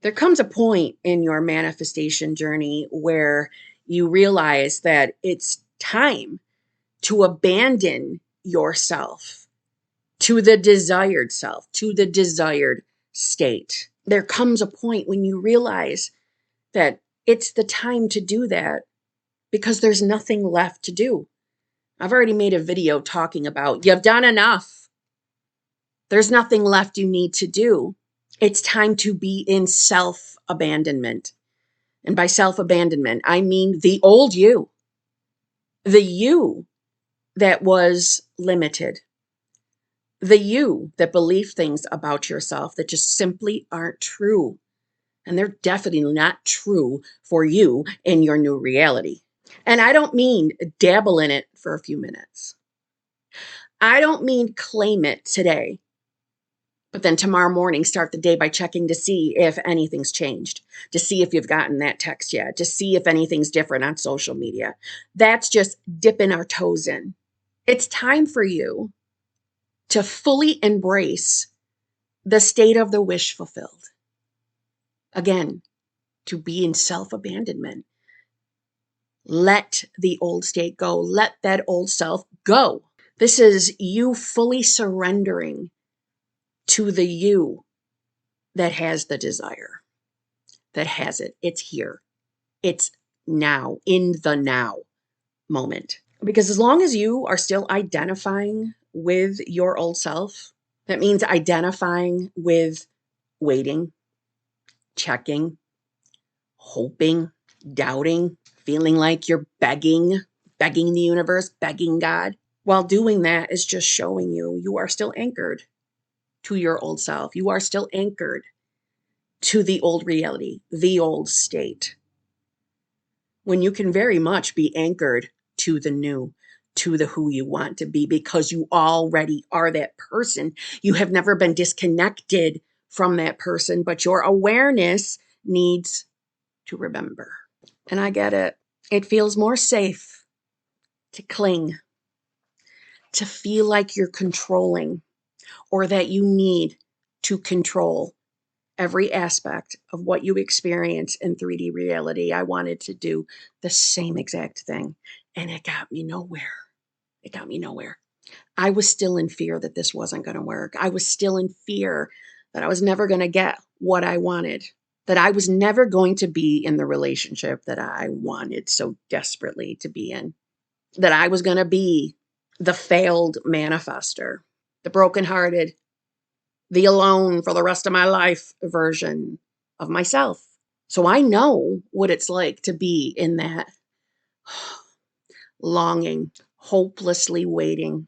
There comes a point in your manifestation journey where you realize that it's time to abandon yourself to the desired self, to the desired state. There comes a point when you realize that it's the time to do that because there's nothing left to do. I've already made a video talking about you've done enough. There's nothing left you need to do. It's time to be in self-abandonment. And by self-abandonment, I mean the old you, the you that was limited, the you that believed things about yourself that just simply aren't true. And they're definitely not true for you in your new reality. And I don't mean dabble in it for a few minutes. I don't mean claim it today, but then tomorrow morning start the day by checking to see if anything's changed, to see if you've gotten that text yet, to see if anything's different on social media. That's just dipping our toes in. It's time for you to fully embrace the state of the wish fulfilled. Again, to be in self-abandonment. Let the old state go. Let that old self go. This is you fully surrendering to the you that has the desire, that has it. It's here. It's now, in the now moment. Because as long as you are still identifying with your old self, that means identifying with waiting, checking, hoping, doubting, feeling like you're begging the universe, begging God. While doing that is just showing you are still anchored to your old self. You are still anchored to the old reality, the old state. When you can very much be anchored to the new, to the who you want to be, because you already are that person. You have never been disconnected from that person, but your awareness needs to remember. And I get it. It feels more safe to cling, to feel like you're controlling, or that you need to control every aspect of what you experience in 3D reality. I wanted to do the same exact thing, and it got me nowhere. It got me nowhere. I was still in fear that this wasn't going to work. I was still in fear that I was never going to get what I wanted, that I was never going to be in the relationship that I wanted so desperately to be in, that I was going to be the failed manifester, the brokenhearted, the alone for the rest of my life version of myself. So I know what it's like to be in that longing, hopelessly waiting,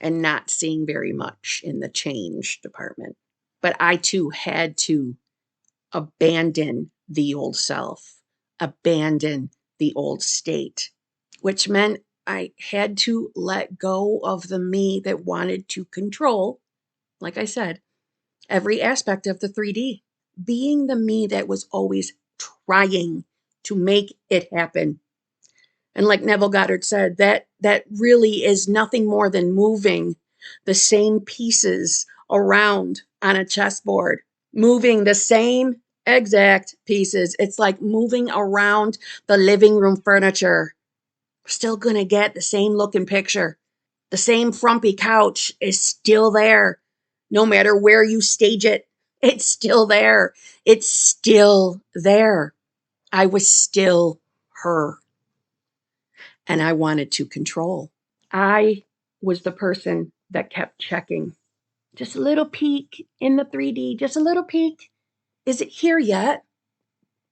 and not seeing very much in the change department. But I too had to abandon the old self, abandon the old state, which meant I had to let go of the me that wanted to control, like I said, every aspect of the 3D, being the me that was always trying to make it happen. And like Neville Goddard said, that really is nothing more than moving the same pieces around on a chessboard, moving the same exact pieces. It's like moving around the living room furniture. We're still going to get the same looking picture. The same frumpy couch is still there. No matter where you stage it, it's still there. It's still there. I was still her. And I wanted to control. I was the person that kept checking. Just a little peek in the 3D, just a little peek. Is it here yet?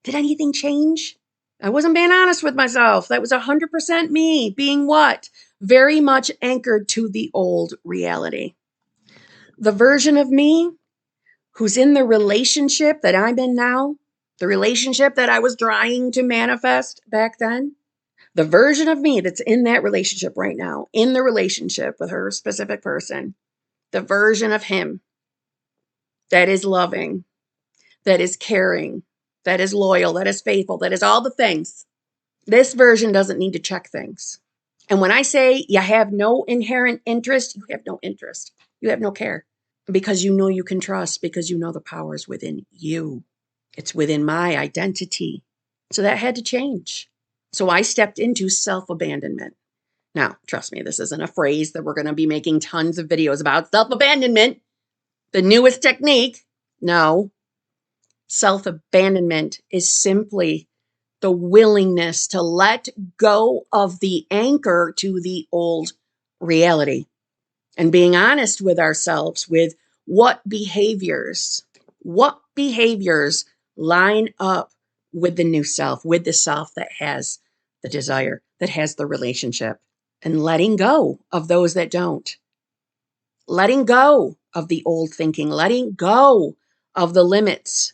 Did anything change? I wasn't being honest with myself. That was 100% me being what? Very much anchored to the old reality. The version of me who's in the relationship that I'm in now, the relationship that I was trying to manifest back then, the version of me that's in that relationship right now, in the relationship with her specific person, the version of him that is loving, that is caring, that is loyal, that is faithful, that is all the things. This version doesn't need to check things. And when I say you have no inherent interest, you have no interest. You have no care because you know you can trust, because you know the power is within you. It's within my identity. So that had to change. So I stepped into self-abandonment. Now, trust me, this isn't a phrase that we're going to be making tons of videos about. Self-abandonment, the newest technique. No. Self-abandonment is simply the willingness to let go of the anchor to the old reality and being honest with ourselves with what behaviors line up with the new self, with the self that has the desire, that has the relationship, and letting go of those that don't. Letting go of the old thinking, letting go of the limits.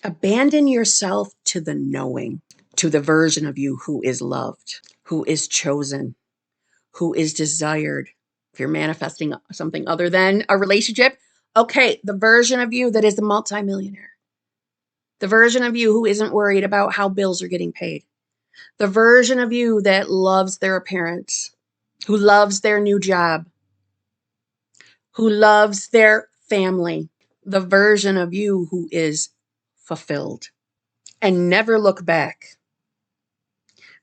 Abandon yourself to the knowing, to the version of you who is loved, who is chosen, who is desired. If you're manifesting something other than a relationship, okay, the version of you that is the multimillionaire. The version of you who isn't worried about how bills are getting paid. The version of you that loves their appearance, who loves their new job, who loves their family. The version of you who is fulfilled. And never look back.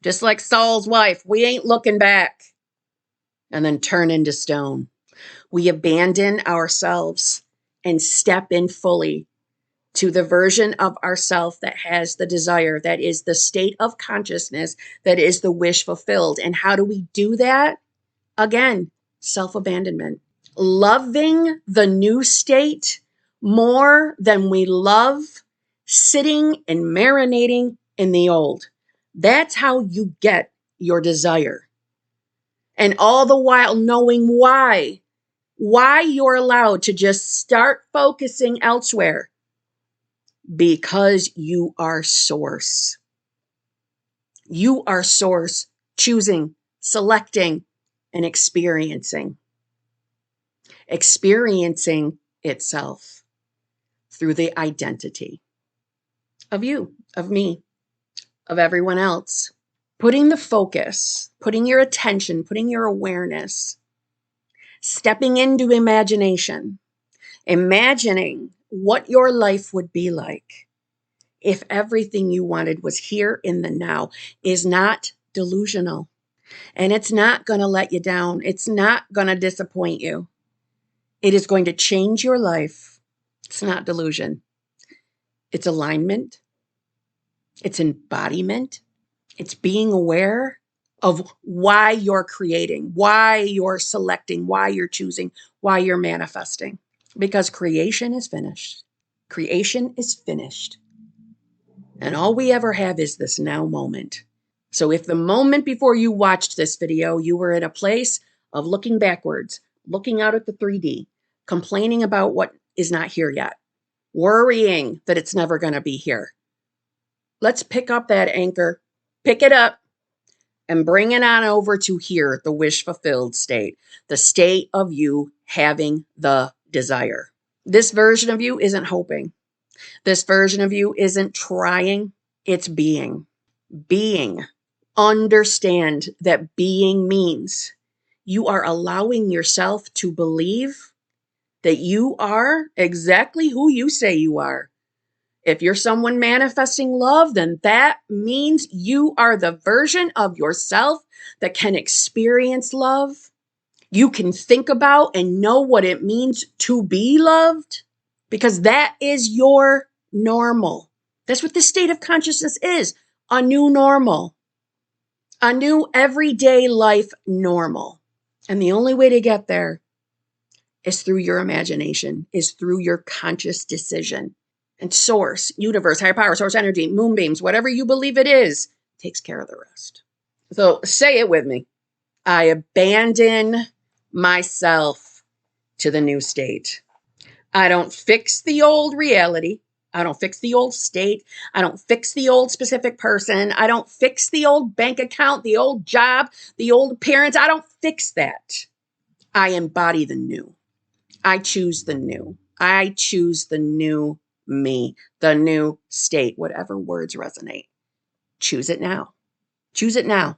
Just like Saul's wife, we ain't looking back. And then turn into stone. We abandon ourselves and step in fully to the version of ourself that has the desire, that is the state of consciousness, that is the wish fulfilled. And how do we do that? Again, self-abandonment. Loving the new state more than we love sitting and marinating in the old. That's how you get your desire. And all the while knowing why you're allowed to just start focusing elsewhere. Because you are source. You are source, choosing, selecting, and experiencing. Experiencing itself through the identity of you, of me, of everyone else. Putting the focus, putting your attention, putting your awareness, stepping into imagination, imagining what your life would be like if everything you wanted was here in the now is not delusional. And it's not going to let you down. It's not going to disappoint you. It is going to change your life. It's not delusion. It's alignment. It's embodiment. It's being aware of why you're creating, why you're selecting, why you're choosing, why you're manifesting. Because creation is finished. Creation is finished. And all we ever have is this now moment. So if the moment before you watched this video, you were in a place of looking backwards, looking out at the 3D, complaining about what is not here yet, worrying that it's never going to be here, let's pick up that anchor, pick it up, and bring it on over to here, the wish fulfilled state, the state of you having the desire. This version of you isn't hoping. This version of you isn't trying. It's being. Being. Understand that being means you are allowing yourself to believe that you are exactly who you say you are. If you're someone manifesting love, then that means you are the version of yourself that can experience love. You can think about and know what it means to be loved, because that is your normal. That's what this state of consciousness is, a new normal, a new everyday life normal. And the only way to get there is through your imagination, is through your conscious decision. And source, universe, higher power, source energy, moonbeams, whatever you believe it is, takes care of the rest. So say it with me. I abandon myself to the new state. I don't fix the old reality. I don't fix the old state. I don't fix the old specific person. I don't fix the old bank account, the old job, the old appearance. I don't fix that. I embody the new. I choose the new. I choose the new me, the new state, whatever words resonate. Choose it now. Choose it now.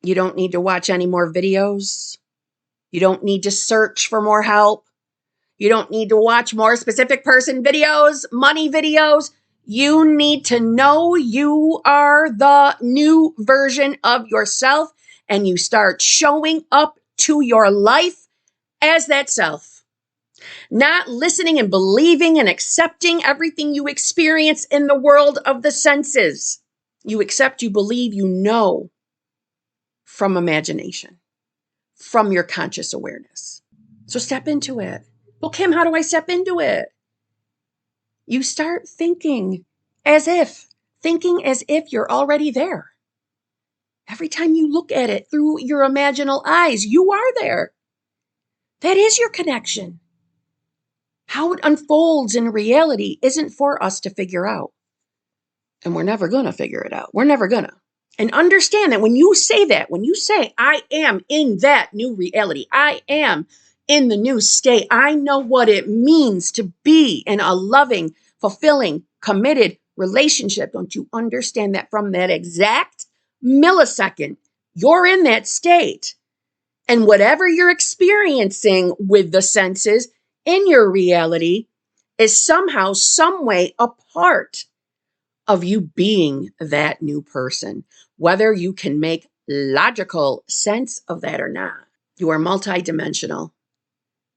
You don't need to watch any more videos. You don't need to search for more help. You don't need to watch more specific person videos, money videos. You need to know you are the new version of yourself, and you start showing up to your life as that self. Not listening and believing and accepting everything you experience in the world of the senses. You accept, you believe, you know from imagination, from your conscious awareness. So step into it. Well, Kim, how do I step into it? You start thinking as if you're already there. Every time you look at it through your imaginal eyes, you are there. That is your connection. How it unfolds in reality isn't for us to figure out. And we're never going to figure it out. We're never going to. And understand that when you say, I am in that new reality, I am in the new state, I know what it means to be in a loving, fulfilling, committed relationship. Don't you understand that from that exact millisecond, you're in that state? And whatever you're experiencing with the senses in your reality is somehow, some way a part of you being that new person, whether you can make logical sense of that or not. You are multidimensional.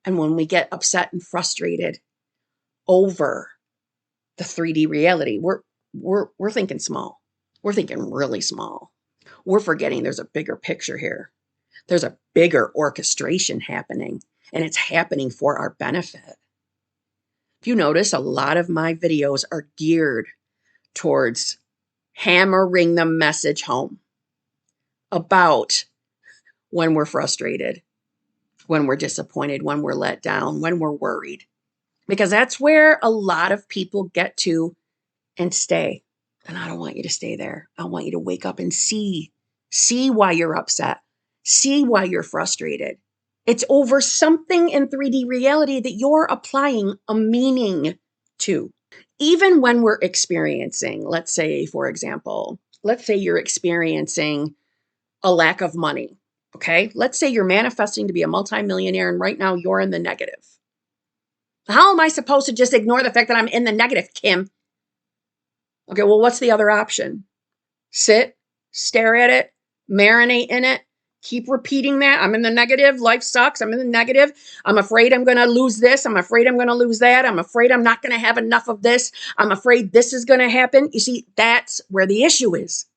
And when we get upset and frustrated over the 3D reality, we're thinking small. We're thinking really small. We're forgetting there's a bigger picture here. There's a bigger orchestration happening, and it's happening for our benefit. If you notice, a lot of my videos are geared towards hammering the message home about when we're frustrated, when we're disappointed, when we're let down, when we're worried. Because that's where a lot of people get to and stay. And I don't want you to stay there. I want you to wake up and see why you're upset, see why you're frustrated. It's over something in 3D reality that you're applying a meaning to. Even when we're experiencing, let's say, for example, let's say you're experiencing a lack of money, okay? Let's say you're manifesting to be a multimillionaire and right now you're in the negative. How am I supposed to just ignore the fact that I'm in the negative, Kim? Okay, well, what's the other option? Sit, stare at it, marinate in it, keep repeating that. I'm in the negative. Life sucks. I'm in the negative. I'm afraid I'm going to lose this. I'm afraid I'm going to lose that. I'm afraid I'm not going to have enough of this. I'm afraid this is going to happen. You see, that's where the issue is.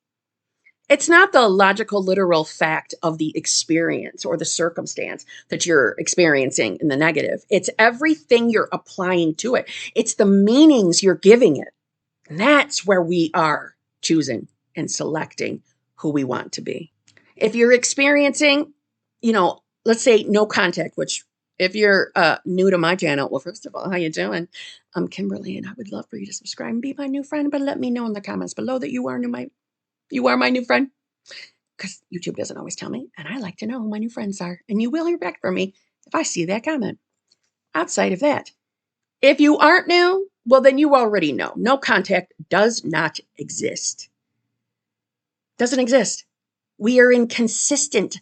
It's not the logical, literal fact of the experience or the circumstance that you're experiencing in the negative. It's everything you're applying to it. It's the meanings you're giving it. And that's where we are choosing and selecting who we want to be. If you're experiencing, let's say no contact, which if you're new to my channel, well, first of all, how you doing? I'm Kimberly, and I would love for you to subscribe and be my new friend, but let me know in the comments below that you are my new friend, because YouTube doesn't always tell me, and I like to know who my new friends are, and you will hear back from me if I see that comment. Outside of that, if you aren't new, well, then you already know. No contact does not exist. Doesn't exist. We are in constant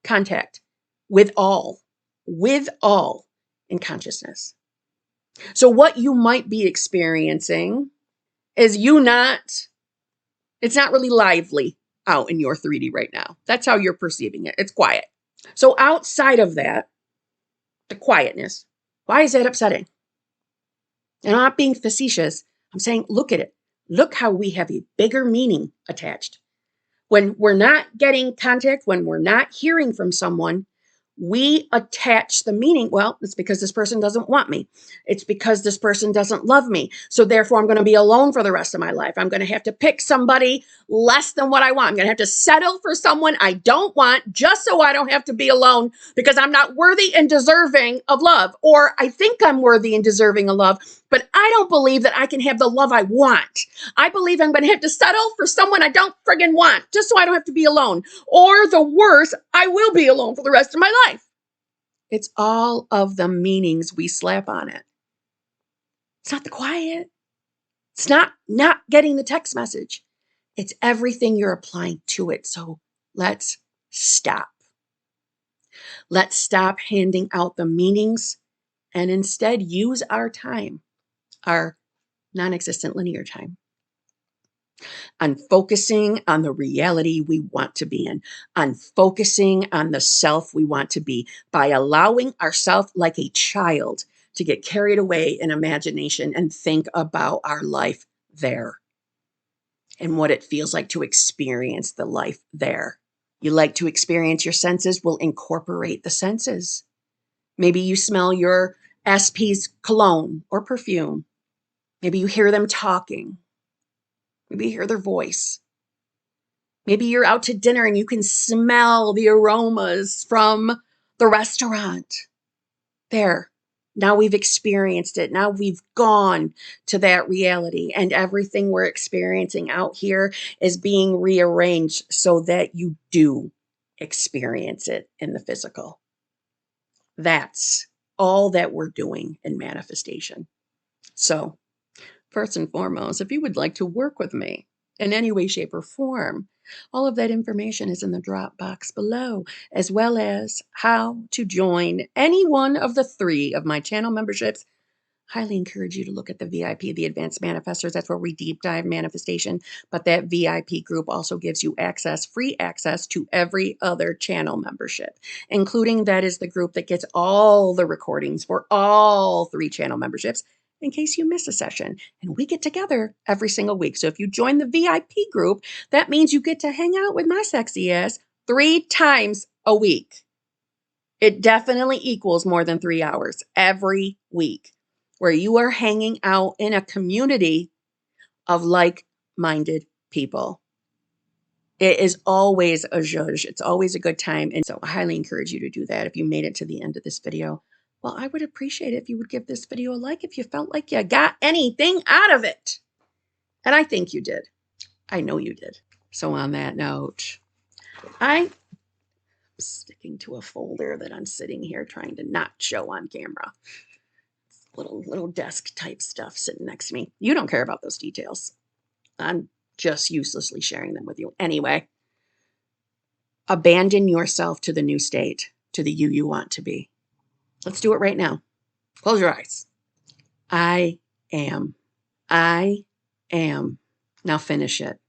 contact with all in consciousness. So what you might be experiencing is it's not really lively out in your 3D right now. That's how you're perceiving it. It's quiet. So outside of that, the quietness, why is that upsetting? And I'm not being facetious. I'm saying, look at it. Look how we have a bigger meaning attached. When we're not getting contact, when we're not hearing from someone, we attach the meaning. Well, it's because this person doesn't want me. It's because this person doesn't love me. So therefore, I'm going to be alone for the rest of my life. I'm going to have to pick somebody less than what I want. I'm going to have to settle for someone I don't want just so I don't have to be alone because I'm not worthy and deserving of love. Or I think I'm worthy and deserving of love, but I don't believe that I can have the love I want. I believe I'm going to have to settle for someone I don't friggin' want just so I don't have to be alone. Or the worst, I will be alone for the rest of my life. It's all of the meanings we slap on it. It's not the quiet. It's not getting the text message. It's everything you're applying to it. So let's stop. Let's stop handing out the meanings and instead use our time, our non-existent linear time, on focusing on the reality we want to be in, on focusing on the self we want to be, by allowing ourselves like a child to get carried away in imagination and think about our life there and what it feels like to experience the life there. You like to experience your senses? We'll incorporate the senses. Maybe you smell your SP's cologne or perfume. Maybe you hear them talking. Maybe you hear their voice. Maybe you're out to dinner and you can smell the aromas from the restaurant. There. Now we've experienced it. Now we've gone to that reality, and everything we're experiencing out here is being rearranged so that you do experience it in the physical. That's all that we're doing in manifestation. So, first and foremost, if you would like to work with me in any way, shape, or form, all of that information is in the drop box below, as well as how to join any one of the 3 of my channel memberships. Highly encourage you to look at the VIP, the Advanced Manifestors. That's where we deep dive manifestation. But that VIP group also gives you access, free access to every other channel membership, including that is the group that gets all the recordings for all 3 channel memberships in case you miss a session. And we get together every single week. So if you join the VIP group, that means you get to hang out with my sexy ass 3 times a week. It definitely equals more than 3 hours every week, where you are hanging out in a community of like-minded people. It is always a zhuzh. It's always a good time. And so I highly encourage you to do that. If you made it to the end of this video, well, I would appreciate it if you would give this video a like if you felt like you got anything out of it. And I think you did. I know you did. So on that note, I'm sticking to a folder that I'm sitting here trying to not show on camera. Little desk type stuff sitting next to me. You don't care about those details. I'm just uselessly sharing them with you. Anyway, abandon yourself to the new state, to the you want to be. Let's do it right now. Close your eyes. I am. I am. Now finish it.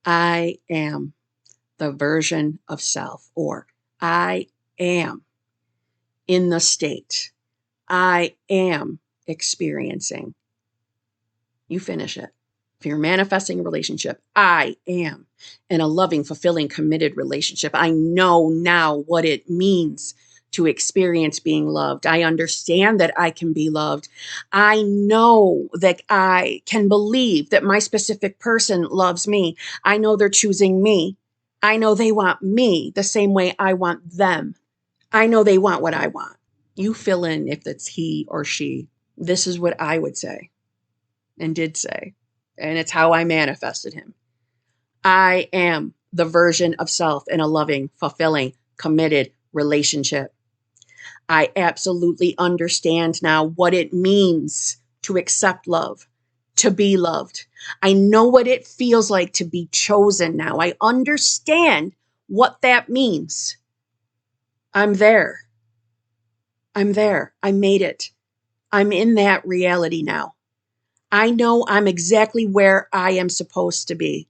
I am the version of self, or I am in the state I am experiencing. You finish it. If you're manifesting a relationship, I am in a loving, fulfilling, committed relationship. I know now what it means to experience being loved. I understand that I can be loved. I know that I can believe that my specific person loves me. I know they're choosing me. I know they want me the same way I want them. I know they want what I want. You fill in if it's he or she. This is what I would say and did say. And it's how I manifested him. I am the version of self in a loving, fulfilling, committed relationship. I absolutely understand now what it means to accept love, to be loved. I know what it feels like to be chosen now. I understand what that means. I'm there. I'm there. I made it. I'm in that reality now. I know I'm exactly where I am supposed to be.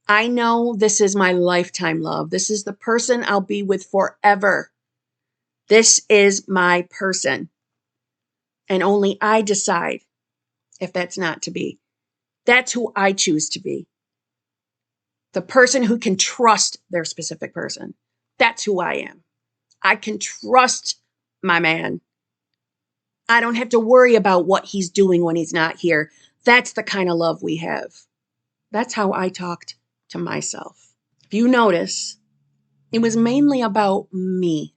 I know this is my lifetime love. This is the person I'll be with forever. This is my person. And only I decide if that's not to be. That's who I choose to be. The person who can trust their specific person. That's who I am. I can trust my man. I don't have to worry about what he's doing when he's not here. That's the kind of love we have. That's how I talked to myself. If you notice, it was mainly about me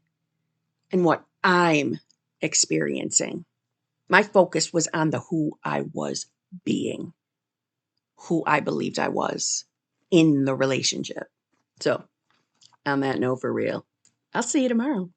and what I'm experiencing. My focus was on the who I was being, who I believed I was in the relationship. So, on that note, for real, I'll see you tomorrow.